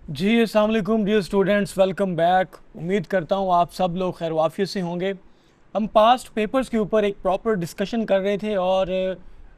जी अस्सलाम वालेकुम dear students, welcome back. उम्मीद करता हूँ आप सब लोग खैर वाफियत से होंगे। हम पास्ट पेपर्स के ऊपर एक प्रॉपर डिस्कशन कर रहे थे और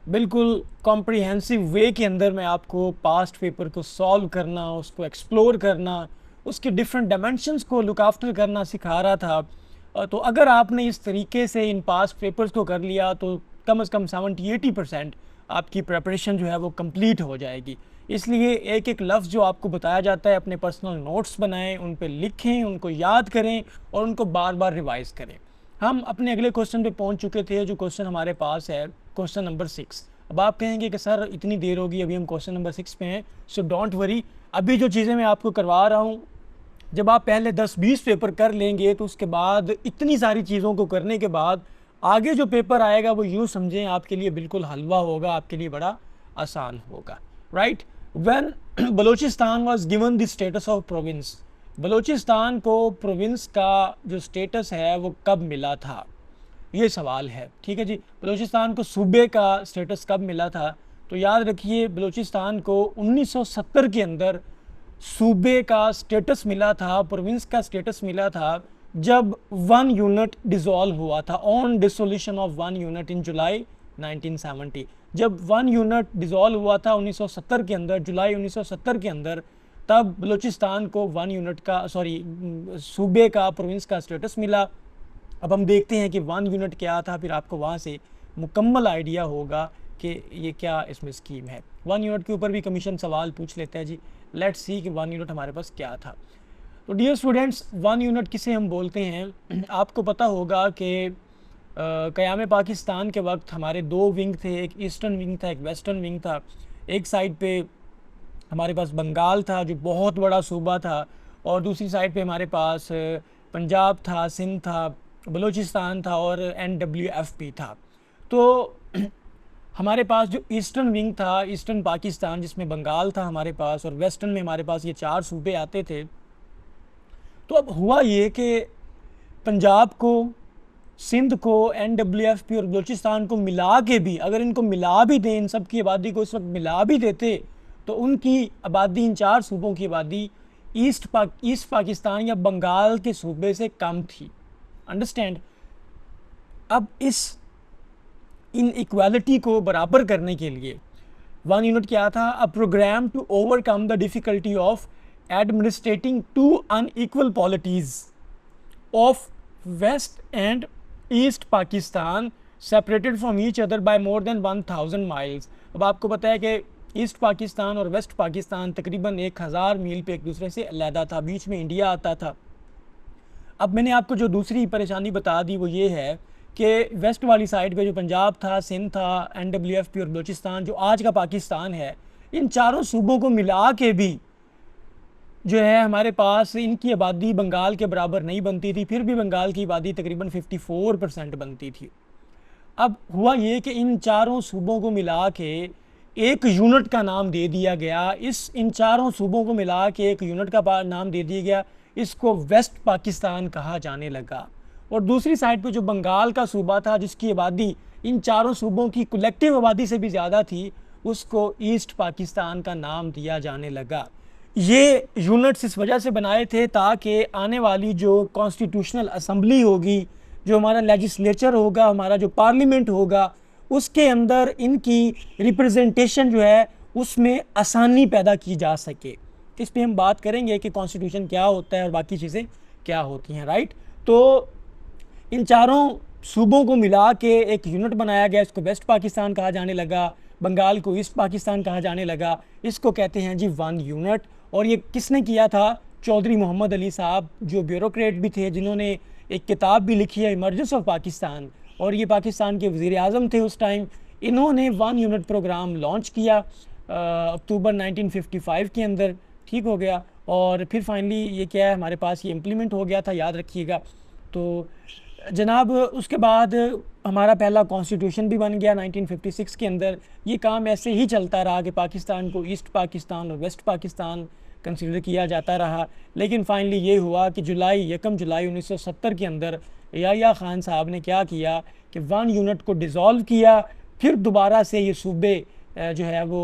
बिल्कुल कॉम्प्रिहेंसिव वे के अंदर मैं आपको पास्ट पेपर को सॉल्व करना, उसको एक्सप्लोर करना, उसके डिफरेंट डायमेंशंस को लुक आफ्टर करना सिखा रहा था। तो अगर आपने इस तरीके से इन पास्ट पेपर्स को कर लिया तो कम से कम 70-80% आपकी प्रेपरेशन जो है वो कंप्लीट हो जाएगी। इसलिए एक एक लफ्ज़ जो आपको बताया जाता है अपने पर्सनल नोट्स बनाएं, उन पे लिखें, उनको याद करें और उनको बार बार रिवाइज़ करें। हम अपने अगले क्वेश्चन पे पहुंच चुके थे। जो क्वेश्चन हमारे पास है क्वेश्चन नंबर 6। अब आप कहेंगे कि सर इतनी देर होगी, अभी हम क्वेश्चन नंबर 6 पे हैं। सो डोंट वरी, अभी जो चीज़ें मैं आपको करवा रहा हूँ, जब आप पहले 10-20 पेपर कर लेंगे तो उसके बाद इतनी सारी चीज़ों को करने के बाद आगे जो पेपर आएगा वो यूँ समझें आपके लिए बिल्कुल हलवा होगा, आपके लिए बड़ा आसान होगा। Right, when Balochistan was given the status of province, Balochistan को प्रोविंस का जो स्टेटस है वो कब मिला था, ये सवाल है। ठीक है जी, बलूचिस्तान को सूबे का स्टेटस कब मिला था? तो याद रखिए, बलूचिस्तान को 1970 के अंदर सूबे का स्टेटस मिला था, प्रोविंस का स्टेटस मिला था, जब वन यूनिट डिसॉल्व हुआ था, on dissolution of one unit in July 1970। जब वन यूनिट डिसॉल्व हुआ था 1970 के अंदर, जुलाई 1970 के अंदर, तब बलूचिस्तान को वन यूनिट का सूबे का, प्रोविंस का स्टेटस मिला। अब हम देखते हैं कि वन यूनिट क्या था, फिर आपको वहाँ से मुकम्मल आइडिया होगा कि ये क्या इसमें स्कीम है। वन यूनिट के ऊपर भी कमीशन सवाल पूछ लेते हैं जी। लेट्स सी कि वन यूनिट हमारे पास क्या था। तो डियर स्टूडेंट्स, वन यूनिट किसे हम बोलते हैं? आपको पता होगा कि क़याम पाकिस्तान के वक्त हमारे दो विंग थे, एक ईस्टर्न विंग था, एक वेस्टर्न विंग था। एक साइड पे हमारे पास बंगाल था जो बहुत बड़ा सूबा था, और दूसरी साइड पे हमारे पास पंजाब था, सिंध था, बलूचिस्तान था और NWFP था। तो हमारे पास जो ईस्टर्न विंग था, ईस्टर्न पाकिस्तान, जिसमें बंगाल था हमारे पास, और वेस्टर्न में हमारे पास ये चार सूबे आते थे। तो अब हुआ ये कि पंजाब को, सिंध को, NWFP और बलूचिस्तान को मिला के भी, अगर इनको मिला भी दें, इन सब की आबादी को इस वक्त मिला भी देते, तो उनकी आबादी, इन चार सूबों की आबादी ईस्ट पाकिस्तान या बंगाल के सूबे से कम थी। अंडरस्टैंड? अब इस इन इक्वालिटी को बराबर करने के लिए वन यूनिट क्या था? A program to overcome the difficulty of administrating two unequal polities of west and east Pakistan separated from each other by more than 1000 miles. अब आपको पता है कि ईस्ट पाकिस्तान और वेस्ट पाकिस्तान तकरीबन 1000 मील पे एक दूसरे से अलहदा था, बीच में इंडिया आता था। अब मैंने आपको जो दूसरी परेशानी बता दी वो ये है कि वेस्ट वाली साइड पे जो पंजाब था, सिंध था, NWFP और बलूचिस्तान, जो आज का पाकिस्तान है, इन चारों सूबों को मिला के भी जो है हमारे पास इनकी आबादी बंगाल के बराबर नहीं बनती थी। फिर भी बंगाल की आबादी तकरीबन 54% बनती थी। अब हुआ ये कि इन चारों सूबों को मिला के एक यूनिट का नाम दे दिया गया। इन चारों सूबों को मिला के एक यूनिट का नाम दे दिया गया, इसको वेस्ट पाकिस्तान कहा जाने लगा। और दूसरी साइड पे जो बंगाल का सूबा था, जिसकी आबादी इन चारों सूबों की कलेक्टिव आबादी से भी ज़्यादा थी, उसको ईस्ट पाकिस्तान का नाम दिया जाने लगा। ये यूनिट्स इस वजह से बनाए थे ताकि आने वाली जो कॉन्स्टिट्यूशनल असम्बली होगी, जो हमारा लेजिस्लेचर होगा, हमारा जो पार्लियामेंट होगा, उसके अंदर इनकी रिप्रेजेंटेशन जो है उसमें आसानी पैदा की जा सके। इस पे हम बात करेंगे कि कॉन्स्टिट्यूशन क्या होता है और बाकी चीज़ें क्या होती हैं। राइट, तो इन चारों सूबों को मिला के एक यूनिट बनाया गया, इसको वेस्ट पाकिस्तान कहा जाने लगा, बंगाल को ईस्ट पाकिस्तान कहा जाने लगा। इसको कहते हैं जी वन यूनिट। और ये किसने किया था? चौधरी मोहम्मद अली साहब, जो ब्यूरोक्रेट भी थे, जिन्होंने एक किताब भी लिखी है, इमर्जेंस ऑफ पाकिस्तान, और ये पाकिस्तान के वज़ीर आज़म थे उस टाइम। इन्होंने वन यूनिट प्रोग्राम लॉन्च किया अक्टूबर 1955 के अंदर। ठीक हो गया, और फिर फाइनली ये क्या है, हमारे पास ये इम्प्लीमेंट हो गया था, याद रखिएगा। तो जनाब उसके बाद हमारा पहला कॉन्स्टिट्यूशन भी बन गया 1956 के अंदर। ये काम ऐसे ही चलता रहा कि पाकिस्तान को ईस्ट पाकिस्तान और वेस्ट पाकिस्तान कंसीडर किया जाता रहा। लेकिन फाइनली ये हुआ कि 1 जुलाई 1970 के अंदर याह्या खान साहब ने क्या किया कि वन यूनिट को डिज़ोल्व किया। फिर दोबारा से ये सूबे जो है वो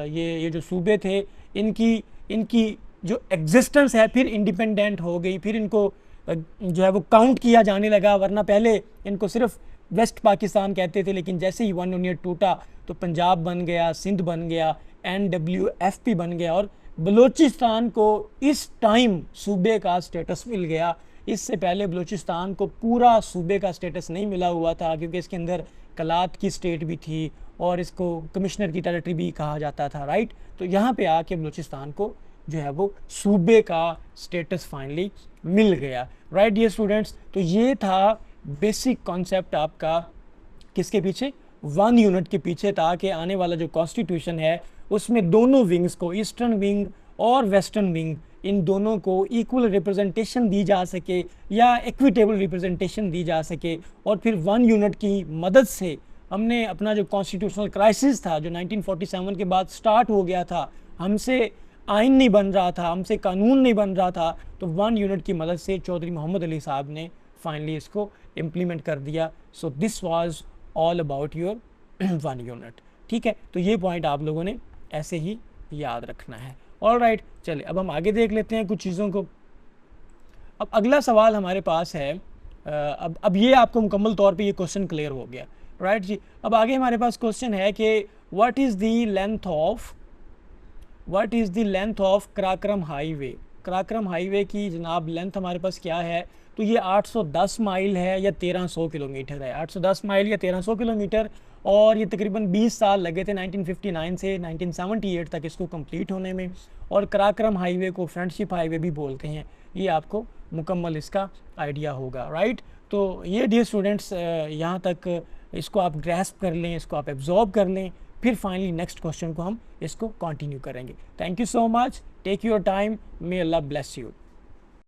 ये जो सूबे थे, इनकी जो एग्जिस्टेंस है फिर इंडिपेंडेंट हो गई, फिर इनको जो है वो काउंट किया जाने लगा, वरना पहले इनको सिर्फ वेस्ट पाकिस्तान कहते थे, लेकिन जैसे ही वन यूनिट टूटा तो पंजाब बन गया, सिंध बन गया, NWFP बन गया, और बलूचिस्तान को इस टाइम सूबे का स्टेटस मिल गया। इससे पहले बलूचिस्तान को पूरा सूबे का स्टेटस नहीं मिला हुआ था, क्योंकि इसके अंदर कलात की स्टेट भी थी और इसको कमिश्नर की टेरिटरी भी कहा जाता था, राइट। तो यहाँ पे आके बलूचिस्तान को जो है वो सूबे का स्टेटस फाइनली मिल गया, राइट डियर स्टूडेंट्स। तो ये था बेसिक कॉन्सेप्ट आपका किसके पीछे, वन यूनिट के पीछे, ताकि आने वाला जो कॉन्स्टिट्यूशन है उसमें दोनों विंग्स को, ईस्टर्न विंग और वेस्टर्न विंग, इन दोनों को इक्वल रिप्रेजेंटेशन दी जा सके या इक्विटेबल रिप्रेजेंटेशन दी जा सके। और फिर वन यूनिट की मदद से हमने अपना जो कॉन्स्टिट्यूशनल क्राइसिस था, जो 1947 के बाद स्टार्ट हो गया था, हमसे आइन नहीं बन रहा था, हमसे कानून नहीं बन रहा था, तो वन यूनिट की मदद से चौधरी मोहम्मद अली साहब ने फाइनली इसको इम्प्लीमेंट कर दिया। So this was all about your one unit, ठीक है। तो ये पॉइंट आप लोगों ने ऐसे ही याद रखना है। ऑल राइट, चलिए अब हम आगे देख लेते हैं कुछ चीज़ों को। अब अगला सवाल हमारे पास है, अब ये आपको मुकम्मल तौर पे ये क्वेश्चन क्लियर हो गया, राइट जी। अब आगे हमारे पास क्वेश्चन है कि what is the length of Karakoram highway. Karakoram highway की जनाब लेंथ हमारे पास क्या है, तो ये 810 माइल है या 1300 किलोमीटर है। 810 माइल या 1300 किलोमीटर, और ये तकरीबन 20 साल लगे थे 1959 से 1978 तक इसको कंप्लीट होने में। और कराक्रम हाईवे को फ्रेंडशिप हाईवे भी बोलते हैं, ये आपको मुकम्मल इसका आइडिया होगा, राइट। तो ये डियर स्टूडेंट्स यहाँ तक इसको आप ग्रैस्प कर लें, इसको आप एब्जॉर्ब कर लें, फिर फाइनली नेक्स्ट क्वेश्चन को हम इसको कंटिन्यू करेंगे। Thank you so much, take your time, may Allah bless you.